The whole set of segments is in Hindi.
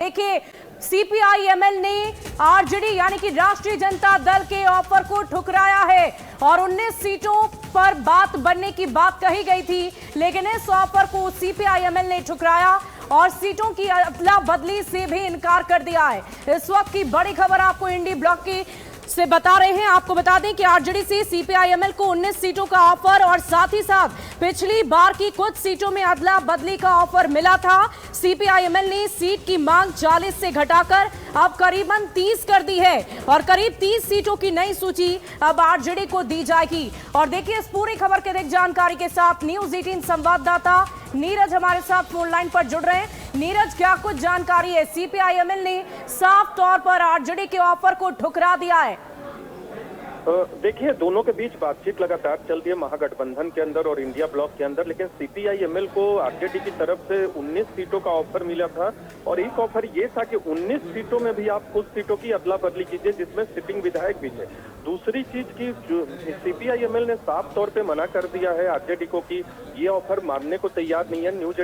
देखिए, सीपीआई-एमएल ने आरजेडी यानी कि राष्ट्रीय जनता दल के ऑफर को ठुकराया है और 19 सीटों पर बात बनने की बात कही गई थी, लेकिन इस ऑफर को सीपीआई-एमएल ने ठुकराया और सीटों की अदला बदली से भी इनकार कर दिया है। इस वक्त की बड़ी खबर आपको इंडी ब्लॉक की से बता रहे हैं। आपको बता दें कि आरजेडी से सीपीआई-एमएल को 19 सीटों का ऑफर और साथ ही साथ पिछली बार की कुछ सीटों में अदला बदली का ऑफर मिला था। सीपीआई-एमएल ने सीट की मांग 40 से घटाकर अब करीबन 30 कर दी है और करीब 30 सीटों की नई सूची अब आरजेडी को दी जाएगी। और देखिए, इस पूरी खबर के अधिक जानकारी के साथ न्यूज 18 संवाददाता नीरज हमारे साथ फोन लाइन पर जुड़ रहे हैं। नीरज, क्या कुछ जानकारी है? सीपीआई-एमएल ने साफ तौर पर आरजेडी के ऑफर को ठुकरा दिया है। देखिए, दोनों के बीच बातचीत लगातार चल रही है महागठबंधन के अंदर और इंडिया ब्लॉक के अंदर, लेकिन सीपीआई-एमएल को आरजेडी की तरफ से 19 सीटों का ऑफर मिला था और एक ऑफर ये था कि 19 सीटों में भी आप कुछ सीटों की अदला बदली कीजिए जिसमें सिटिंग विधायक भी थे। दूसरी चीज की सीपीआई-एमएल ने साफ तौर पे मना कर दिया है आरजेडी को कि ये ऑफर मानने को तैयार नहीं है। न्यूज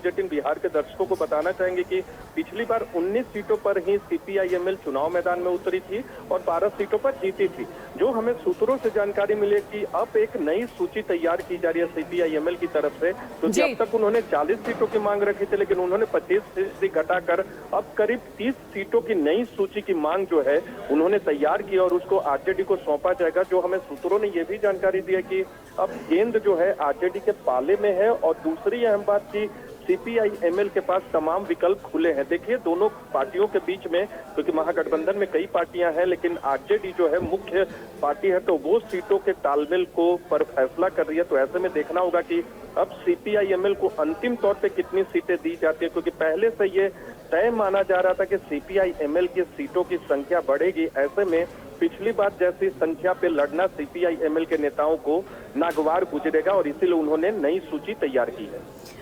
18 बिहार के दर्शकों को बताना चाहेंगे कि पिछली बार 19 सीटों पर ही सीपीआई-एमएल चुनाव मैदान में उतरी थी और 12 सीटों पर जीती थी। जो हमें सूत्रों से जानकारी मिली कि अब एक नई सूची तैयार की जा रही है सीपीआई-एमएल की तरफ से, क्योंकि अब तक उन्होंने 40 सीटों की मांग रखी थी, लेकिन उन्होंने 25 घटाकर अब करीब 30 सीटों की नई सूची की मांग जो है उन्होंने तैयार की और उसको आरजेडी को सौंपा जाएगा। जो हमें सूत्रों ने ये भी जानकारी दी है कि अब गेंद जो है आरजेडी के पाले में है और दूसरी अहम बात की सीपीआई-एमएल के पास तमाम विकल्प खुले हैं। देखिए, दोनों पार्टियों के बीच में, क्योंकि महागठबंधन में कई पार्टियां हैं, लेकिन आरजेडी जो है मुख्य पार्टी है, तो वो सीटों के तालमेल को पर फैसला कर रही है। तो ऐसे में देखना होगा कि अब सीपीआई-एमएल को अंतिम तौर पे कितनी सीटें दी जाती है, क्योंकि पहले से ये तय माना जा रहा था कि सीपीआई-एमएल की सीटों की संख्या बढ़ेगी। ऐसे में पिछली बार जैसी संख्या पे लड़ना सीपीआई-एमएल के नेताओं को नागवार गुजरेगा और इसीलिए उन्होंने नई सूची तैयार की है।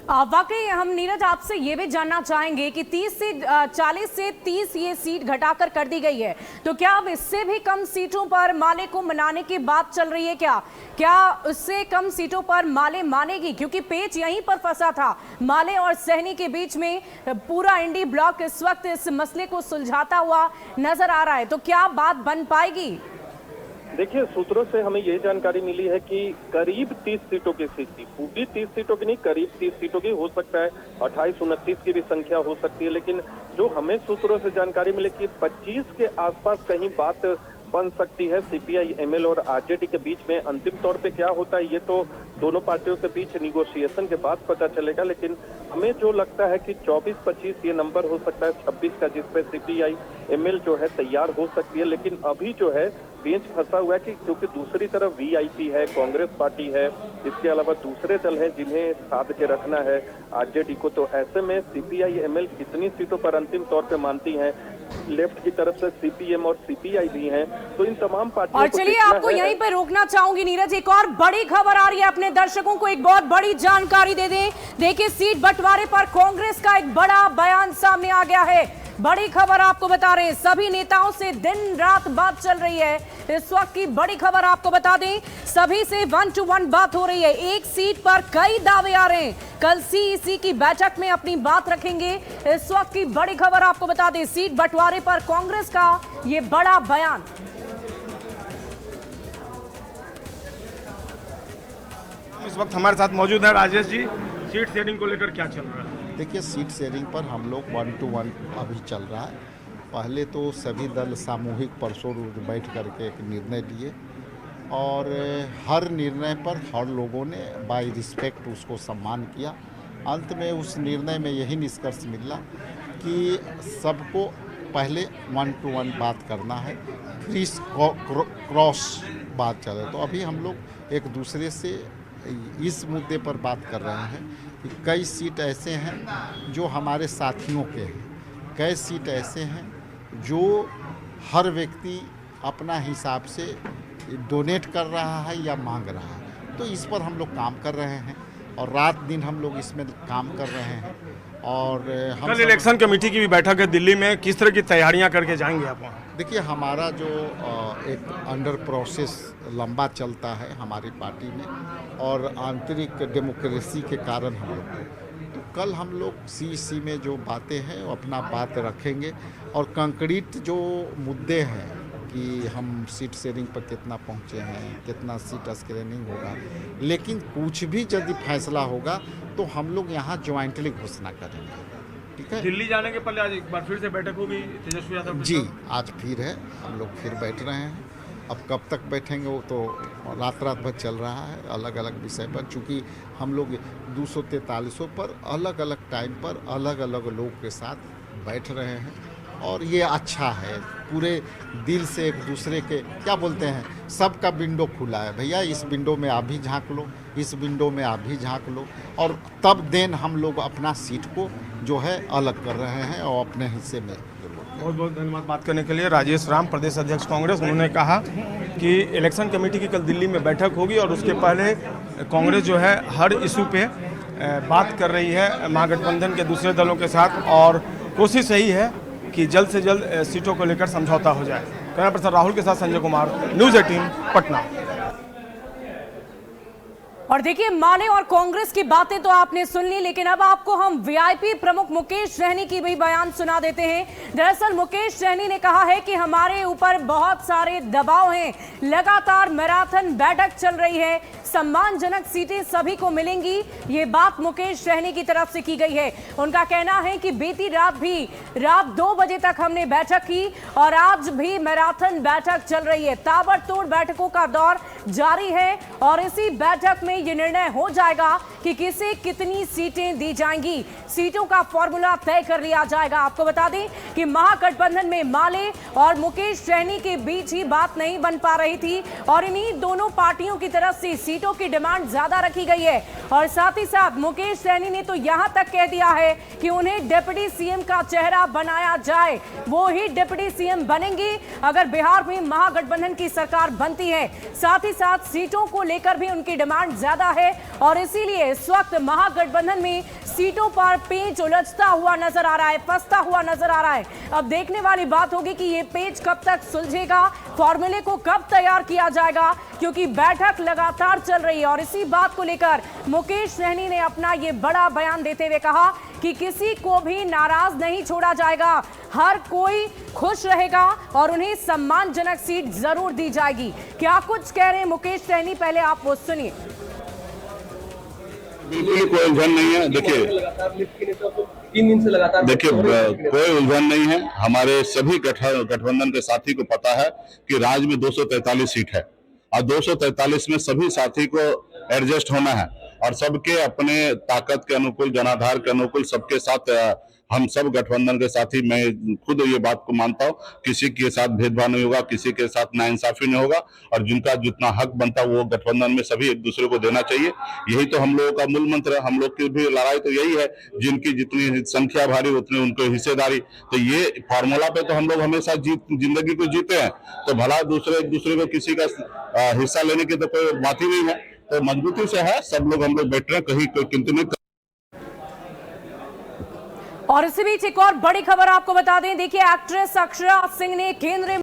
वाकई हम नीरज आपसे ये भी जानना चाहेंगे कि 40 से 30 ये सीट घटाकर कर दी गई है, तो क्या अब इससे भी कम सीटों पर माले को मनाने की बात चल रही है? क्या उससे कम सीटों पर माले मानेगी? क्योंकि पेच यहीं पर फंसा था, माले और सहनी के बीच में पूरा इंडी ब्लॉक इस वक्त इस मसले को सुलझाता हुआ नजर आ रहा है, तो क्या बात बन पाएगी? देखिए, सूत्रों से हमें ये जानकारी मिली है कि करीब 30 सीटों की स्थिति, पूरी 30 सीटों की नहीं, करीब 30 सीटों की हो सकता है, 28-29 की भी संख्या हो सकती है, लेकिन जो हमें सूत्रों से जानकारी मिली कि 25 के आसपास कहीं बात बन सकती है सीपीआई-एमएल और आरजेडी के बीच में। अंतिम तौर पे क्या होता है ये तो दोनों पार्टियों के बीच निगोशिएशन के बाद पता चलेगा, लेकिन हमें जो लगता है कि 24-25 ये नंबर हो सकता है, 26 का, जिसपे सीपीआई-एमएल जो है तैयार हो सकती है। लेकिन अभी जो है पेच फंसा हुआ है कि क्योंकि दूसरी तरफ वीआईपी है, कांग्रेस पार्टी है, इसके अलावा दूसरे दल हैं जिन्हें साध के रखना है आरजेडी को। तो ऐसे में सीपीआई-एमएल कितनी सीटों पर अंतिम तौर पे मानती है, लेफ्ट की तरफ से सीपीएम और सीपीआई भी हैं, तो इन तमाम पार्टियों और चलिए, आपको यहीं पर रोकना चाहूंगी नीरज। एक और बड़ी खबर आ रही है, अपने दर्शकों को एक बहुत बड़ी जानकारी दे दें। देखिए, सीट बंटवारे पर कांग्रेस का एक बड़ा बयान सामने आ गया है। बड़ी खबर आपको बता रहे हैं, सभी नेताओं से दिन रात बात चल रही है। इस वक्त की बड़ी खबर आपको बता दें, सभी से 1 to 1 बात हो रही है। एक सीट पर कई दावे आ रहे हैं, कल सीईसी की बैठक में अपनी बात रखेंगे। इस वक्त की बड़ी खबर आपको बता दें, सीट बंटवारे पर कांग्रेस का ये बड़ा बयान। इस वक्त हमारे साथ मौजूद है राजेश जी। सीट शेयरिंग को लेकर क्या चल रहा है? देखिए, सीट शेयरिंग पर हम लोग 1 to 1 अभी चल रहा है। पहले तो सभी दल सामूहिक परसों रोज बैठ करके एक निर्णय लिए और हर निर्णय पर हर लोगों ने बाय रिस्पेक्ट उसको सम्मान किया। अंत में उस निर्णय में यही निष्कर्ष मिला कि सबको पहले 1 to 1 बात करना है, क्रिस क्रॉस बात चले। तो अभी हम लोग एक दूसरे से इस मुद्दे पर बात कर रहे हैं कि कई सीट ऐसे हैं जो हमारे साथियों के हैं, कई सीट ऐसे हैं जो हर व्यक्ति अपना हिसाब से डोनेट कर रहा है या मांग रहा है। तो इस पर हम लोग काम कर रहे हैं और रात दिन हम लोग इसमें काम कर रहे हैं। और हम कल इलेक्शन कमेटी की भी बैठक है दिल्ली में, किस तरह की तैयारियां करके जाएंगे आप वहाँ? देखिए, हमारा जो एक अंडर प्रोसेस लंबा चलता है हमारी पार्टी में और आंतरिक डेमोक्रेसी के कारण हम लोग कल हम लोग सी में जो बातें हैं वो अपना बात रखेंगे और कंक्रीट जो मुद्दे हैं कि हम सीट शेयरिंग पर कितना पहुंचे हैं, कितना सीट स्क्रीनिंग होगा, लेकिन कुछ भी यदि फैसला होगा तो हम लोग यहाँ ज्वाइंटली घोषणा करेंगे। ठीक है, दिल्ली जाने के पहले आज एक बार फिर से बैठक होगी तेजस्वी यादव जी आज फिर है, हम लोग फिर बैठ रहे हैं। अब कब तक बैठेंगे वो तो रात भर चल रहा है अलग अलग विषय पर, चूँकि हम लोग 243 पर अलग अलग टाइम पर अलग अलग लोग के साथ बैठ रहे हैं और ये अच्छा है। पूरे दिल से एक दूसरे के क्या बोलते हैं, सबका विंडो खुला है, भैया इस विंडो में आप भी झांक लो, इस विंडो में आप भी झांक लो, और तब देन हम लोग अपना सीट को जो है अलग कर रहे हैं और अपने हिस्से में। बहुत बहुत धन्यवाद बात करने के लिए। राजेश राम, प्रदेश अध्यक्ष कांग्रेस, उन्होंने कहा कि इलेक्शन कमेटी की कल दिल्ली में बैठक होगी और उसके पहले कांग्रेस जो है हर इशू पे बात कर रही है महागठबंधन के दूसरे दलों के साथ और कोशिश यही है कि जल्द से जल्द सीटों को लेकर समझौता हो जाए। कैमरा पर्सन राहुल के साथ संजय कुमार, न्यूज़ 18 पटना। और देखिए, माले और कांग्रेस की बातें तो आपने सुन ली, लेकिन अब आपको हम वीआईपी प्रमुख मुकेश सहनी की भी बयान सुना देते हैं। दरअसल मुकेश सहनी ने कहा है कि हमारे ऊपर बहुत सारे दबाव हैं, लगातार मैराथन बैठक चल रही है, सम्मानजनक सीटें सभी को मिलेंगी, ये बात मुकेश सहनी की तरफ से की गई है। उनका कहना है कि बीती रात 2 बजे तक हमने बैठक की और आज भी मैराथन बैठक चल रही है। ताबड़तोड़ बैठकों का दौर जारी है और इसी बैठक में ये निर्णय हो जाएगा कि किसे कितनी सीटें दी जाएंगी। सीटों का फॉर्मूला तय कर लिया जाएगा। आपको बता दें कि महागठबंधन में माले और मुकेश सहनी के बीच ही बात नहीं बन पा रही थी और इन्हीं दोनों पार्टियों की तरफ से सीटों की डिमांड ज्यादा रखी गई है। और साथ ही साथ मुकेश सहनी ने तो यहां तक कह दिया है कि उन्हें डिप्टी सीएम का चेहरा बनाया जाए, वो ही डिप्टी सीएम बनेंगे अगर बिहार में महागठबंधन की सरकार बनती है। साथ ही साथ सीटों को लेकर भी उनकी डिमांड ज्यादा है और इसीलिए इस वक्त महागठबंधन में सीटों पर पेच उलझता हुआ नजर आ रहा है, फंसता हुआ नजर आ रहा है। अब देखने वाली बात होगी कि ये पेच कब तक सुलझेगा, फॉर्मूले को कब तैयार किया जाएगा, क्योंकि बैठक लगातार चल रही है। और इसी बात को लेकर मुकेश सहनी ने अपना ये बड़ा बयान देते हुए कहा कि किसी को भी नाराज नहीं छोड़ा जाएगा, हर कोई खुश रहेगा और उन्हें सम्मानजनक सीट जरूर दी जाएगी। क्या कुछ कह रहे हैं मुकेश सहनी, पहले आप वो सुनिए। बिल्कुल कोई उलझन नहीं है। देखिए 3 दिन से लगातार देखिए कोई उलझन नहीं है। हमारे सभी गठबंधन के साथी को पता है कि राज्य में 243 सीट है और 243 में सभी साथी को एडजस्ट होना है और सबके अपने ताकत के अनुकूल, जनाधार के अनुकूल सबके साथ हम सब गठबंधन के साथी, मैं खुद ये बात को मानता हूँ, किसी के साथ भेदभाव नहीं होगा, किसी के साथ नाइंसाफी नहीं होगा और जिनका जितना हक बनता है वो गठबंधन में सभी एक दूसरे को देना चाहिए। यही तो हम लोगों का मूल मंत्र है। हम लोग की भी लड़ाई तो यही है, जिनकी जितनी संख्या भारी उतनी उनको हिस्सेदारी। तो ये फॉर्मूला पे तो हम लोग हमेशा जिंदगी को जीते हैं, तो भला एक दूसरे को किसी का हिस्सा लेने की तो कोई बात ही नहीं है। तो मजबूती से है, सब लोग हम लोग बैठ रहे हैं, कहीं कोई किंतु नहीं। और इसी बीच एक और बड़ी खबर आपको बता दें। देखिए, एक्ट्रेस अक्षरा सिंह ने केंद्रीय